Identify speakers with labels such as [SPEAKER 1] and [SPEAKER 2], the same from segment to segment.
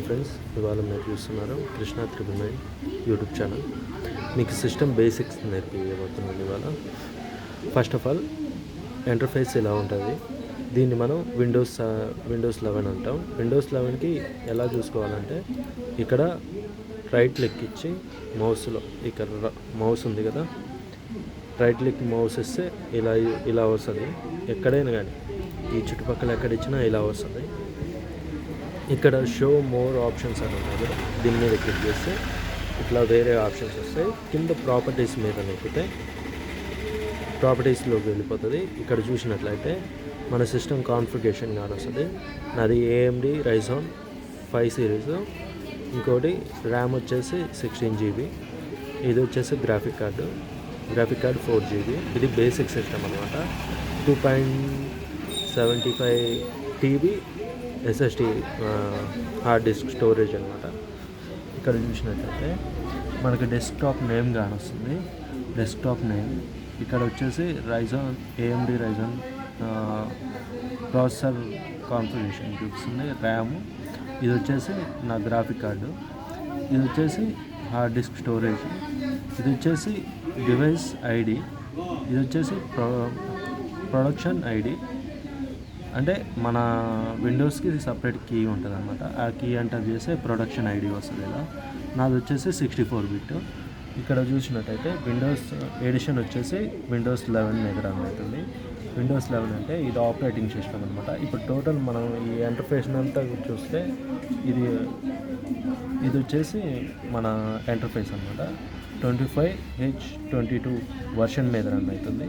[SPEAKER 1] Friends ఇవాళ మీరు చూస్తున్నారు కృష్ణ 999 యూట్యూబ్ ఛానల్. మీకు సిస్టమ్ బేసిక్స్ నేర్పించబోతున్నాను ఇవాళ. ఫస్ట్ ఆఫ్ ఆల్ ఇంటర్ఫేస్ ఇలా ఉంటుంది. దీన్ని మనం విండోస్ 11 అంటాం. విండోస్ 11కి ఎలా చూసుకోవాలంటే ఇక్కడ రైట్ క్లిక్ ఇచ్చి మౌస్లో ఇక్కడ మౌస్ ఉంది కదా, రైట్ క్లిక్ మౌస్ ఇస్తే ఇలా వస్తుంది. ఎక్కడైనా కానీ ఈ చుట్టుపక్కల ఎక్కడ ఇచ్చినా ఇలా వస్తుంది. ఇక్కడ షో మోర్ ఆప్షన్స్ అని ఉన్నాయి కదా, దీని మీద క్లిక్ చేస్తే ఇట్లా వేరే ఆప్షన్స్ వస్తాయి. కింద ప్రాపర్టీస్ మీద నొక్కితే ప్రాపర్టీస్లోకి వెళ్ళిపోతుంది. ఇక్కడ చూసినట్లయితే మన సిస్టమ్ కాన్ఫిగరేషన్ కానీ వస్తుంది. నాది AMD Ryzen 5 సిరీస్, ఇంకోటి ర్యామ్ వచ్చేసి 16 GB, ఇది వచ్చేసి గ్రాఫిక్ కార్డు 4 GB. ఇది బేసిక్ సిస్టమ్ అనమాట. 2.75 TB SSD hard disk storage అనమాట. ఇక్కడ చూసినట్లయితే మనకి డెస్క్టాప్ నేమ్ కానీ వస్తుంది. డెస్క్టాప్ నేమ్ ఇక్కడ వచ్చేసి AMD Ryzen ప్రాసెసర్ కాన్ఫిగరేషన్ చూపిస్తుంది. ర్యామ్ ఇది వచ్చేసి నా గ్రాఫిక్ కార్డు, ఇది వచ్చేసి హార్డ్ డిస్క్ స్టోరేజ్, ఇది వచ్చేసి డివైస్ ID, ఇది వచ్చేసి ప్రొడక్షన్ ID. అంటే మన విండోస్కి సపరేట్ కీ ఉంటుంది అనమాట. ఆ కీ ఎంటర్ చేస్తే ప్రొడక్షన్ ID వస్తుంది. ఇలా నాది వచ్చేసి 64 బిట్. ఇక్కడ చూసినట్టయితే విండోస్ ఎడిషన్ వచ్చేసి విండోస్ 11 మీద రన్ అవుతుంది. విండోస్ 11 అంటే ఇది ఆపరేటింగ్ సిస్టమ్ అనమాట. ఇప్పుడు టోటల్ మనం ఈ ఇంటర్ఫేస్ అంతా చూస్తే ఇది వచ్చేసి మన ఇంటర్ఫేస్ అనమాట. 25H22 వర్షన్ మీద రన్ అవుతుంది.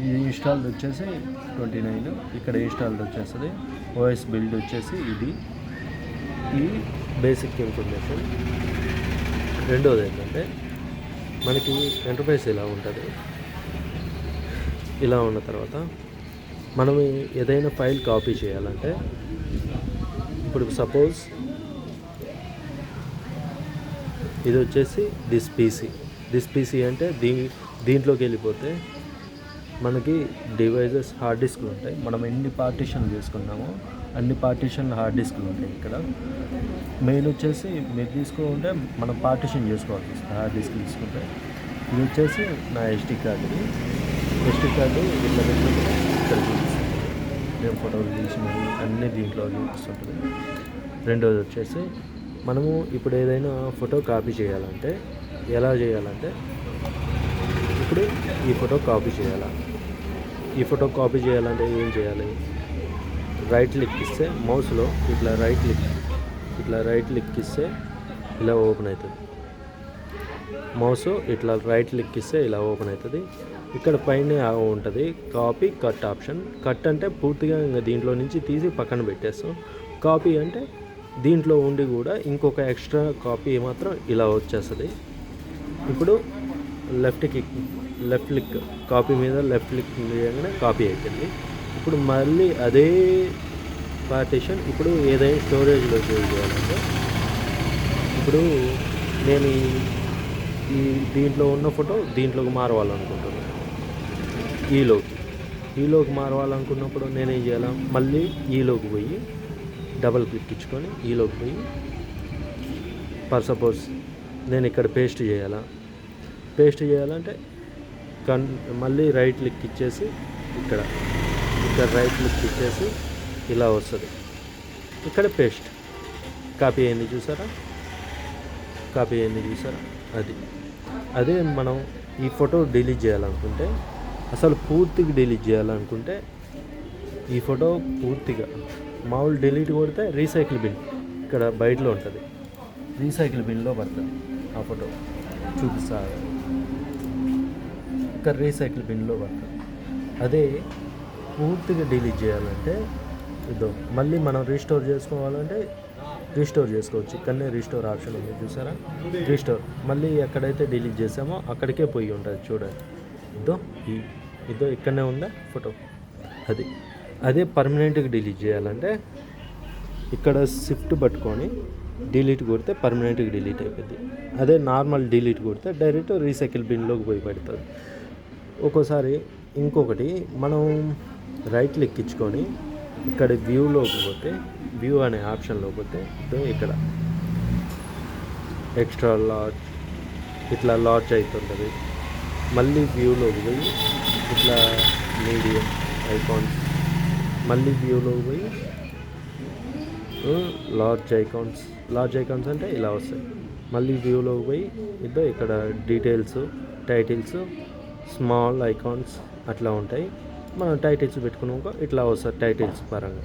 [SPEAKER 1] ఇది ఇన్స్టాల్డ్ వచ్చేసి 29. ఇక్కడ ఇన్స్టాల్డ్ వచ్చేస్తుంది. OS బిల్డ్ వచ్చేసి ఈ బేసిక్ ఇన్ఫర్మేషన్. రెండోది ఏంటంటే మనకి ఇంటర్ఫేస్ ఇలా ఉంటుంది. ఇలా ఉన్న తర్వాత మనం ఏదైనా ఫైల్ కాపీ చేయాలంటే ఇప్పుడు సపోజ్ ఇది వచ్చేసి దిస్ పీసీ అంటే దీంట్లోకి వెళ్ళిపోతే మనకి డివైజెస్ హార్డ్ డిస్క్లు ఉంటాయి. మనం ఎన్ని పార్టీషన్లు చేసుకున్నామో అన్ని పార్టీషన్లు హార్డ్ డిస్క్లు ఉంటాయి. ఇక్కడ మెయిన్ వచ్చేసి మీరు తీసుకుంటే మనం పార్టీషన్ చేసుకోవాల్సి వస్తుంది. హార్డ్ డిస్క్ తీసుకుంటే ఇది వచ్చేసి నా SD కార్డు. SD కార్డు ఇట్లా పెట్టుకుంటే ఇక్కడ చూపిస్తుంది. నేను ఫోటోలు తీసినవి అన్నీ దీంట్లో చూపిస్తుంటుంది. రెండోది వచ్చేసి మనము ఇప్పుడు ఏదైనా ఫోటో కాపీ చేయాలంటే ఎలా చేయాలంటే ఇప్పుడు ఈ ఫోటో కాపీ చేయాలంటే ఏం చేయాలి? రైట్ క్లిక్ ఇస్తే మౌస్లో ఇట్లా రైట్ క్లిక్ ఇస్తే ఇలా ఓపెన్ అవుతుంది. మౌస్ ఇట్లా రైట్ క్లిక్ ఇస్తే ఇలా ఓపెన్ అవుతుంది. ఇక్కడ పైన ఉంటుంది కాపీ కట్ ఆప్షన్. కట్ అంటే పూర్తిగా ఇంకా దీంట్లో నుంచి తీసి పక్కన పెట్టేస్తాం. కాపీ అంటే దీంట్లో ఉండి కూడా ఇంకొక ఎక్స్ట్రా కాపీ మాత్రం ఇలా వచ్చేస్తుంది. ఇప్పుడు లెఫ్ట్ క్లిక్ కాపీ మీద లెఫ్ట్ క్లిక్ చేయగానే కాపీ అయిపోయింది. ఇప్పుడు మళ్ళీ అదే పార్టీషన్ ఇప్పుడు ఏదైనా స్టోరేజ్లో సేవ్ చేయాలంటే ఇప్పుడు నేను ఈ దీంట్లో ఉన్న ఫోటో దీంట్లోకి మారవాలనుకుంటున్నాను. ఈలోకి మారవాలనుకున్నప్పుడు నేనేం చేయాలి? మళ్ళీ ఈలోకి పోయి డబల్ క్లిక్ ఇచ్చుకొని ఈలోకి పోయి సపోజ్ నేను ఇక్కడ పేస్ట్ చేయాలంటే మళ్ళీ రైట్ క్లిక్ ఇచ్చేసి ఇక్కడ రైట్ క్లిక్ ఇచ్చేసి ఇలా వస్తుంది. ఇక్కడ పేస్ట్ కాపీ అయింది చూసారా? అదే మనం ఈ ఫోటో డిలీట్ చేయాలనుకుంటే, అసలు పూర్తిగా డిలీట్ చేయాలనుకుంటే ఈ ఫోటో పూర్తిగా మామూలు డిలీట్ కొడితే రీసైకిల్ బిన్ ఇక్కడ బయటలో ఉంటుంది. రీసైకిల్ బిన్లో పడుతుంది ఆ ఫోటో చూపిస్తా. ఇక్కడ రీసైకిల్ బిన్లో పడుతుంది. అదే పూర్తిగా డిలీట్ చేయాలంటే మళ్ళీ మనం రీస్టోర్ చేసుకోవాలంటే రీస్టోర్ చేసుకోవచ్చు. ఇక్కడనే రీస్టోర్ ఆప్షన్ ఉంది చూసారా? రీస్టోర్ మళ్ళీ ఎక్కడైతే డిలీట్ చేసామో అక్కడికే పోయి ఉంటుంది చూడండి. ఇక్కడనే ఉందా ఫోటో. అదే పర్మనెంట్గా డిలీట్ చేయాలంటే ఇక్కడ షిఫ్ట్ పట్టుకొని డిలీట్ కొడితే పర్మనెంట్గా డిలీట్ అయిపోద్ది. అదే నార్మల్ డిలీట్ కొడితే డైరెక్ట్ రీసైకిల్ బిన్లోకి పోయి పడుతుంది. ఒక్కోసారి ఇంకొకటి మనం రైట్ క్లిక్ ఇచ్చుకొని ఇక్కడ వ్యూలోకి పోతే, వ్యూ అనే ఆప్షన్లో పోతే ఇక్కడ ఎక్స్ట్రా లార్జ్ ఇట్లా లార్జ్ అవుతుంటుంది. మళ్ళీ వ్యూలోకి పోయి ఇట్లా మీడియం ఐకాన్స్, మళ్ళీ వ్యూలోకి పోయి లార్జ్ ఐకాన్స్ అంటే ఇలా వస్తాయి. మళ్ళీ వ్యూలోకి పోయి ఇక్కడ డీటెయిల్స్, టైటిల్స్, స్మాల్ ఐకాన్స్ అట్లా ఉంటాయి. మనం టైటిల్స్ పెట్టుకున్నాక ఇట్లా వస్తుంది టైటిల్స్ పరంగా.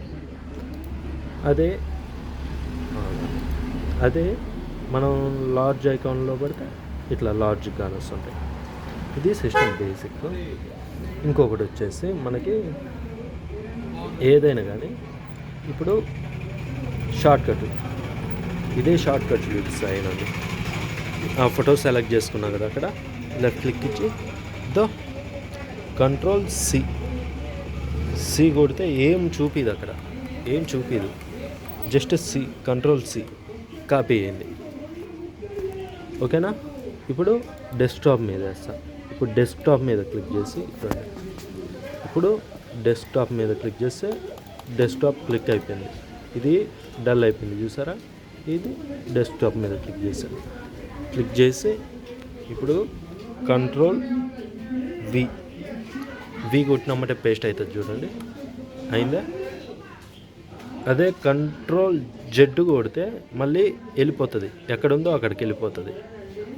[SPEAKER 1] అదే మనం లార్జ్ ఐకాన్లో పడితే ఇట్లా లార్జ్ కానీ వస్తుంటాయి. ఇది సిస్టమ్ బేసిక్. ఇంకొకటి వచ్చేసి మనకి ఏదైనా కానీ ఇప్పుడు షార్ట్కట్, ఇదే షార్ట్కట్ చూపిస్తాయి. నాకు ఆ ఫోటో సెలెక్ట్ చేసుకున్నా కదా, అక్కడ లెఫ్ట్ క్లిక్ ఇచ్చి కంట్రోల్ సి కొడితే ఏం చూపిదు, అక్కడ ఏం చూపిదు, జస్ట్ కంట్రోల్ సి కాపీ అయ్యింది. ఓకేనా? ఇప్పుడు డెస్క్టాప్ మీద వేస్తా. ఇప్పుడు డెస్క్టాప్ మీద క్లిక్ చేసి ఇప్పుడు డెస్క్టాప్ మీద క్లిక్ చేస్తే డెస్క్టాప్ క్లిక్ అయిపోయింది. ఇది డల్ అయిపోయింది చూసారా? ఇది డెస్క్టాప్ మీద క్లిక్ చేశాను. క్లిక్ చేసి ఇప్పుడు కంట్రోల్ వి కొట్టినమ్మటే పేస్ట్ అవుతుంది చూడండి, అయిందా? అదే కంట్రోల్ జెడ్ కొడితే మళ్ళీ వెళ్ళిపోతుంది, ఎక్కడుందో అక్కడికి వెళ్ళిపోతుంది,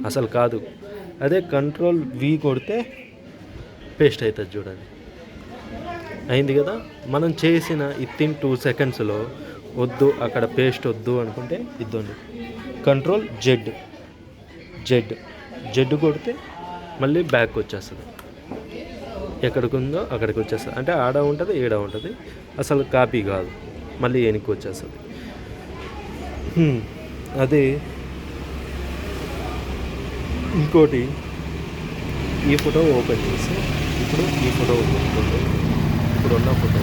[SPEAKER 1] అసలు కాదు. అదే కంట్రోల్ వి కొడితే పేస్ట్ అవుతుంది చూడండి, అయింది కదా? మనం చేసిన వితిన్ 2 సెకండ్స్లో వద్దు, అక్కడ పేస్ట్ వద్దు అనుకుంటే ఇద్దండి కంట్రోల్ జెడ్ కొడితే మళ్ళీ బ్యాక్ వచ్చేస్తుంది, ఎక్కడికి ఉందో అక్కడికి వచ్చేస్తుంది. అంటే ఆడ ఉంటుంది, ఈడ ఉంటుంది, అసలు కాపీ కాదు, మళ్ళీ వెనక్కి వచ్చేస్తుంది. అది ఇంకోటి, ఈ ఫోటో ఓపెన్ చేసి ఇప్పుడు ఈ ఫోటో ఇప్పుడున్న ఫోటో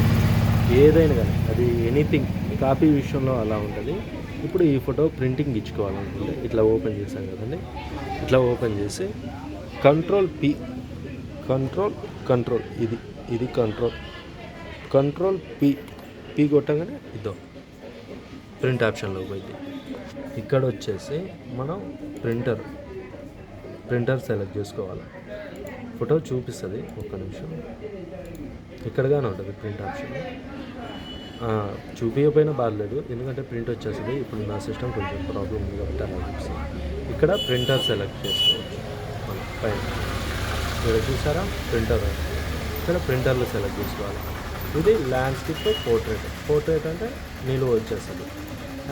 [SPEAKER 1] ఏదైనా కానీ అది ఎనీథింగ్ కాపీ విషయంలో అలా ఉంటుంది. ఇప్పుడు ఈ ఫోటో ప్రింటింగ్ ఇచ్చుకోవాలనుకుంటే ఇట్లా ఓపెన్ చేశాం కదండి, ఇట్లా ఓపెన్ చేసి కంట్రోల్ ఇది కంట్రోల్ పి కొట్టగానే ప్రింట్ ఆప్షన్లోకి పోయింది. ఇక్కడ వచ్చేసి మనం ప్రింటర్ సెలెక్ట్ చేసుకోవాలి. ఫోటో చూపిస్తుంది, ఒక్క నిమిషం. ఇక్కడగానే ఉంటుంది ప్రింట్ ఆప్షన్. చూపించకపోయినా బాగలేదు, ఎందుకంటే ప్రింట్ వచ్చేస్తుంది. ఇప్పుడు నా సిస్టమ్ కొంచెం ప్రాబ్లం ఉంది కాబట్టి అలా చూపిస్తుంది. ఇక్కడ ప్రింటర్ సెలెక్ట్ చేసుకోవచ్చు మనం పైన. ఇక్కడ చూసారా ప్రింటర్, ఇక్కడ ప్రింటర్లో సెలెక్ట్ చేసుకోవాలి. ఇది ల్యాండ్స్కేప్ పోర్ట్రేట్ అంటే నిలువ వచ్చేస్తుంది.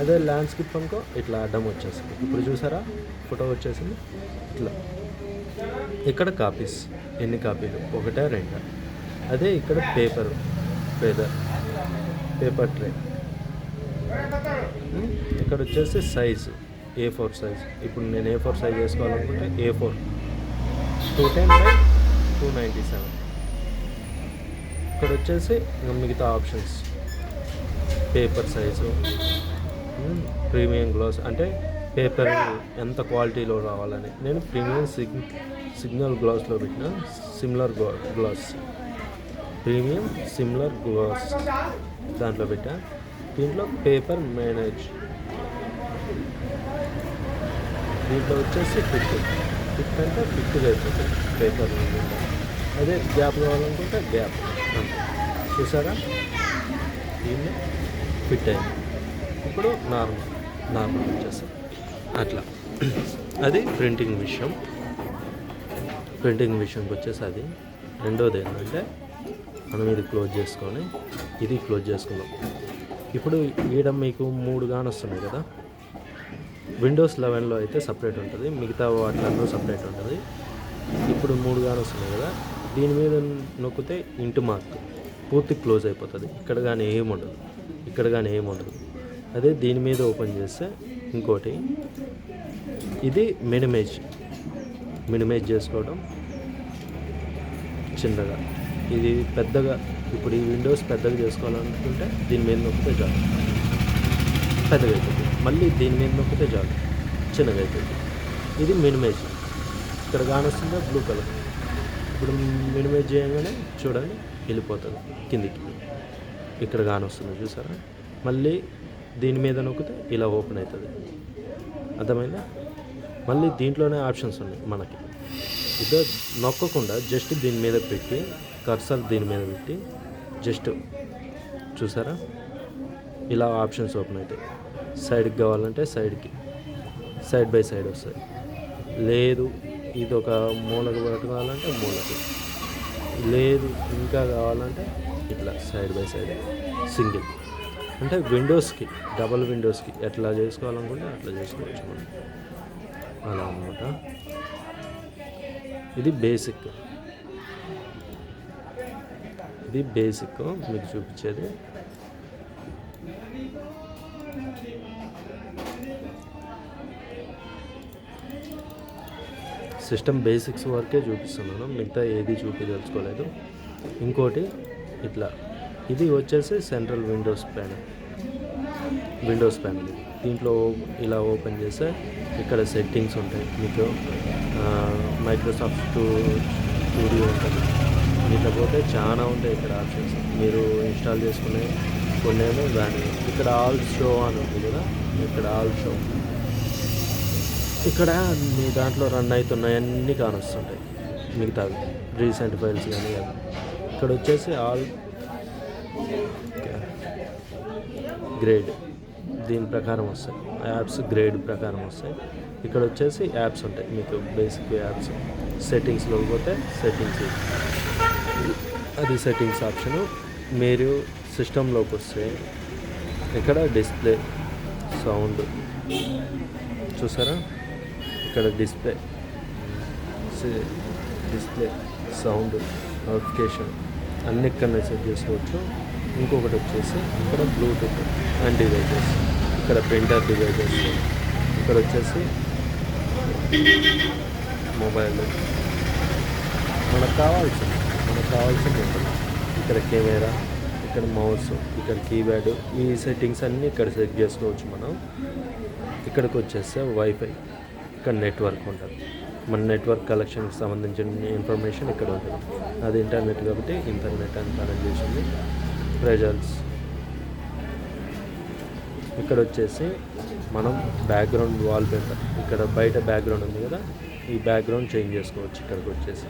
[SPEAKER 1] అదే ల్యాండ్స్కేప్ అనుకో ఇట్లా అడ్డం వచ్చేస్తుంది. ఇప్పుడు చూసారా ఫోటో వచ్చేసింది ఇట్లా. ఇక్కడ కాపీస్, ఎన్ని కాపీలు, 1 2. అదే ఇక్కడ పేపర్ ట్రే. ఇక్కడ వచ్చేసి సైజు A4 సైజ్. ఇప్పుడు నేను A4 సైజ్ చేసుకోవాలనుకుంటే A4 210/297. ఇక్కడ వచ్చేసి మిగతా options paper size, premium glass అంటే పేపర్ ఎంత క్వాలిటీలో రావాలని. నేను ప్రీమియం సిగ్నల్ గ్లాస్లో పెట్టిన ప్రీమియం సిమిలర్ గ్లాస్ దాంట్లో పెట్టా. దీంట్లో పేపర్ మేనేజ్, దీంట్లో వచ్చేసి ఫిట్ అంటే ఫిట్గా అయిపోతుంది పేపర్. అదే గ్యాప్ కావాలనుకుంటే గ్యాప్. చూసారా దీన్ని ఫిట్ అయింది. ఇప్పుడు నార్మల్ వచ్చేస్తుంది అట్లా. అది ప్రింటింగ్ విషయంకి వచ్చేసి అది. రెండోది ఏంటంటే మనం ఇది క్లోజ్ చేసుకున్నాం. ఇప్పుడు ఈడ మీకు 3 గాని వస్తున్నాయి కదా. విండోస్ 11లో అయితే సపరేట్ ఉంటుంది, మిగతా వాటిలో సపరేట్ ఉంటుంది. ఇప్పుడు 3 గాని వస్తున్నాయి కదా, దీని మీద నొక్కితే ఇంటు మార్క్ పూర్తి క్లోజ్ అయిపోతుంది. ఇక్కడ కానీ ఏముండదు. అదే దీని మీద ఓపెన్ చేస్తే ఇంకోటి, ఇది మినిమైజ్ చేసుకోవడం చిన్నగా, ఇది పెద్దగా. ఇప్పుడు ఈ విండోస్ పెద్దగా చేసుకోవాలనుకుంటే దీని మీద నొక్కితే చాలు పెద్దగా అవుతుంది, మళ్ళీ దీని మీద నొక్కితే చాలు చిన్నగా అవుతుంది. ఇది మినిమైజ్. ఇక్కడ కానొస్తుందా బ్లూ కలర్. ఇప్పుడు మినిమైజ్ చేయగానే చూడండి వెళ్ళిపోతుంది కిందికి. ఇక్కడ కానొస్తుంది చూసారా. మళ్ళీ దీని మీద నొక్కితే ఇలా ఓపెన్ అవుతుంది. అర్థమైందా? మళ్ళీ దీంట్లోనే ఆప్షన్స్ ఉన్నాయి మనకి. ఇదో నొక్కకుండా జస్ట్ దీని మీద పెట్టి కర్సర్ దీని మీద పెట్టి జస్ట్ చూసారా ఇలా ఆప్షన్స్ ఓపెన్ అవుతాయి. సైడ్కి కావాలంటే సైడ్కి, సైడ్ బై సైడ్ వస్తాయి. లేదు ఇది ఒక మూలకు పట్టుకోవాలంటే మూలకి, లేదు ఇంకా కావాలంటే ఇట్లా సైడ్ బై సైడ్ సింగిల్. అంటే విండోస్కి, డబల్ విండోస్కి ఎట్లా చేసుకోవాలనుకుంటే అట్లా చేసుకోవచ్చు మనం. అలా అన్నమాట. ఇది బేసిక్, ఇది బేసిక్ మీకు చూపించేది. సిస్టమ్ బేసిక్స్ వరకే చూపిస్తున్నాను, మిగతా ఏది చూపించదలుచుకోలేదు. ఇంకోటి ఇట్లా, ఇది వచ్చేసి సెంట్రల్ విండోస్ ప్యానల్. దీంట్లో ఇలా ఓపెన్ చేస్తే ఇక్కడ సెట్టింగ్స్ ఉంటాయి. మీకు మైక్రోసాఫ్ట్ స్టూడియో ఉంటుంది. ఇట్లా పోతే చాలా ఉంటాయి ఇక్కడ ఆప్షన్స్. మీరు ఇన్స్టాల్ చేసుకునే కొన్నేమో దాని ఇక్కడ ఆల్ షో అని ఉంది కదా, ఇక్కడ ఆల్ షో, ఇక్కడ మీ దాంట్లో రన్ అవుతున్నాయన్నీ కానొస్తుంటాయి. మిగతావి రీసెంట్ ఫైల్స్ కానీ అవి ఇక్కడ వచ్చేసి ఆల్ గ్రేడ్ దీని ప్రకారం వస్తాయి. యాప్స్ గ్రేడ్ ప్రకారం వస్తాయి. ఇక్కడ వచ్చేసి యాప్స్ ఉంటాయి మీకు, బేసిక్ యాప్స్. సెట్టింగ్స్లోకి పోతే సెట్టింగ్స్, అది సెట్టింగ్స్ ఆప్షను. మీరు సిస్టంలోకి వస్తే ఇక్కడ డిస్ప్లే సౌండ్ చూసారా, ఇక్కడ డిస్ప్లే సౌండ్ నోటిఫికేషన్ అన్ని ఇక్కడ సెట్ చేసుకోవచ్చు. ఇంకొకటి వచ్చేసి ఇక్కడ బ్లూటూత్ అండ్ డివైజెస్, ఇక్కడ ప్రింటర్ డివైజెస్, ఇక్కడ వచ్చేసి మొబైల్ మనకు కావాల్సింది ఉంటుంది. ఇక్కడ కెమెరా, ఇక్కడ మౌస్, ఇక్కడ కీప్యాడ్, ఈ సెట్టింగ్స్ అన్నీ ఇక్కడ సెట్ చేసుకోవచ్చు మనం. ఇక్కడికి వచ్చేస్తే వైఫై, ఇక్కడ నెట్వర్క్ ఉంటుంది. మన నెట్వర్క్ కలెక్షన్కి సంబంధించిన ఇన్ఫర్మేషన్ ఇక్కడ ఉంటుంది. అది ఇంటర్నెట్ కాబట్టి ఇంటర్నెట్ అని కనెక్ట్ చేసింది. రిజల్ట్స్, ఇక్కడ వచ్చేసి మనం బ్యాక్గ్రౌండ్ వాల్పేపర్, ఇక్కడ బయట బ్యాక్గ్రౌండ్ ఉంది కదా, ఈ బ్యాక్గ్రౌండ్ చేంజ్ చేసుకోవచ్చు. ఇక్కడికి వచ్చేసి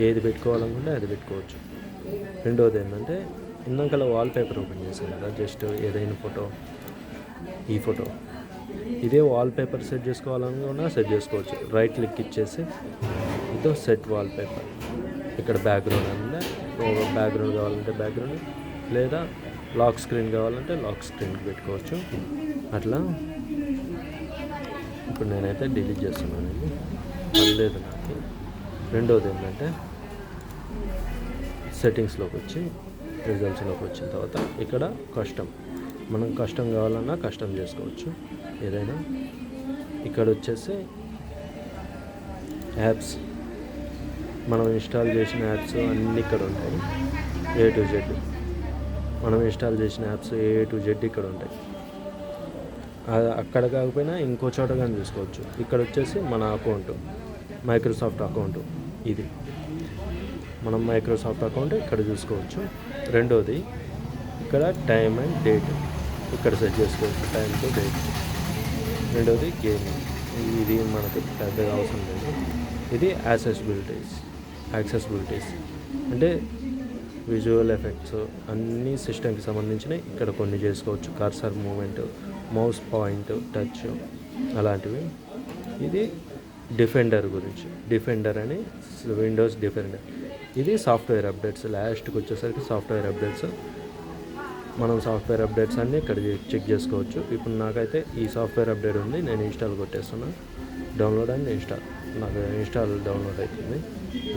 [SPEAKER 1] ఏది పెట్టుకోవాలనుకుంటే అది పెట్టుకోవచ్చు. రెండోది ఏంటంటే ఇందాకలా వాల్పేపర్ ఓపెన్ చేసాను కదా, జస్ట్ ఏదైనా ఫోటో, ఈ ఫోటో, ఇదే వాల్పేపర్ సెట్ చేసుకోవాలనుకున్నా సెట్ చేసుకోవచ్చు. రైట్ క్లిక్ ఇచ్చేసి ఇదో సెట్ వాల్పేపర్, ఇక్కడ బ్యాక్గ్రౌండ్ అంటే బ్యాక్గ్రౌండ్ కావాలంటే బ్యాక్గ్రౌండ్, లేదా లాక్ స్క్రీన్ కావాలంటే లాక్ స్క్రీన్కి పెట్టుకోవచ్చు. అట్లా ఇప్పుడు నేనైతే డిలీట్ చేస్తున్నానండి, పర్లేదు నాకు. రెండోది ఏంటంటే సెట్టింగ్స్లోకి వచ్చి రిజల్ట్స్లోకి వచ్చిన తర్వాత ఇక్కడ కస్టమ్, మనం కస్టమ్ కావాలన్నా కస్టమ్ చేసుకోవచ్చు ఏదైనా. ఇక్కడ వచ్చేసి యాప్స్, మనం ఇన్స్టాల్ చేసిన యాప్స్ అన్నీ ఇక్కడ ఉంటాయి. A to Z మనం ఇన్స్టాల్ చేసిన యాప్స్ A to Z ఇక్కడ ఉంటాయి. అక్కడ కాకపోయినా ఇంకో చోట కానీ చూసుకోవచ్చు. ఇక్కడ వచ్చేసి మన అకౌంట్, మైక్రోసాఫ్ట్ అకౌంట్, ఇది మనం మైక్రోసాఫ్ట్ అకౌంట్ ఇక్కడ చూసుకోవచ్చు. రెండోది ఇక్కడ టైం అండ్ డేట్, ఇక్కడ సెట్ చేసుకోవచ్చు టైం టు డేట్. రెండోది గేమింగ్, ఇది మనకు పెద్దగా అవసరం లేదు. ఇది యాక్సెసిబిలిటీస్ అంటే విజువల్ ఎఫెక్ట్స్ అన్నీ సిస్టమ్కి సంబంధించినవి ఇక్కడ కొన్ని చేసుకోవచ్చు. Cursor movement, mouse point, touch అలాంటివి. ఇది డిఫెండర్ గురించి, డిఫెండర్ అని విండోస్ డిఫెండర్. ఇది సాఫ్ట్వేర్ అప్డేట్స్, లాస్ట్కి వచ్చేసరికి సాఫ్ట్వేర్ అప్డేట్స్. మనం సాఫ్ట్వేర్ అప్డేట్స్ అన్నీ ఇక్కడ చెక్ చేసుకోవచ్చు. ఇప్పుడు నాకైతే ఈ సాఫ్ట్వేర్ అప్డేట్ ఉంది, నేను ఇన్స్టాల్ కొట్టేస్తున్నాను. డౌన్లోడ్ అండ్ నాకు ఇన్స్టాల్ డౌన్లోడ్ అవుతుంది.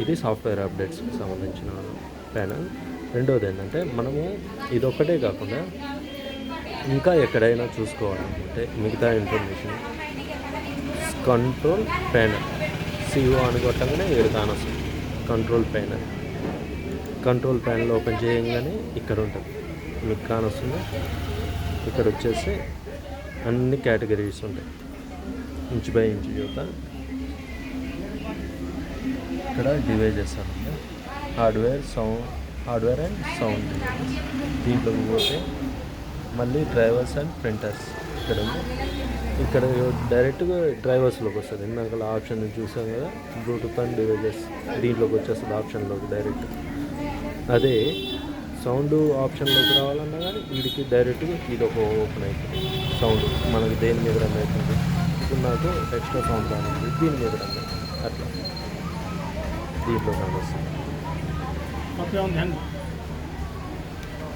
[SPEAKER 1] ఇది సాఫ్ట్వేర్ అప్డేట్స్కి సంబంధించిన ప్యానల్. రెండోది ఏంటంటే మనము ఇదొక్కటే కాకుండా ఇంకా ఎక్కడైనా చూసుకోవాలనుకుంటే మిగతా ఇన్ఫర్మేషన్ కంట్రోల్ ప్యానల్, CO అని కొట్టగానే ఏడు కానొస్తుంది. కంట్రోల్ ప్యానల్ ఓపెన్ చేయగానే ఇక్కడ ఉంటుంది మీకు కానొస్తుంది. ఇక్కడ వచ్చేసి అన్ని కేటగిరీస్ ఉంటాయి, ఇంచ్ బై ఇంచ్ చూద్దాం. ఇక్కడ డివైజెస్ అంటే హార్డ్వేర్, హార్డ్వేర్ అండ్ సౌండ్. దీంట్లోకి పోతే మళ్ళీ డ్రైవర్స్ అండ్ ప్రింటర్స్ ఇక్కడ ఉంది. ఇక్కడ డైరెక్ట్గా డ్రైవర్స్లోకి వస్తుంది. ఇందాక ఆప్షన్ చూసాం కదా, బ్లూటూత్ అండ్ డివైజెస్ దీంట్లోకి వచ్చేస్తుంది ఆప్షన్లోకి డైరెక్ట్. అదే సౌండ్ ఆప్షన్లోకి రావాలన్నా కానీ వీడికి డైరెక్ట్గా ఇది ఒక ఓపెన్ అవుతుంది. సౌండ్ మనకి దేని మీద రన్ అవుతుంది. ఇప్పుడు నాకు ఎక్స్ట్రా సౌండ్ కావాలి, దీని మీద రన్ అవుతుంది. అట్లా దీంట్లో కానొస్తుంది.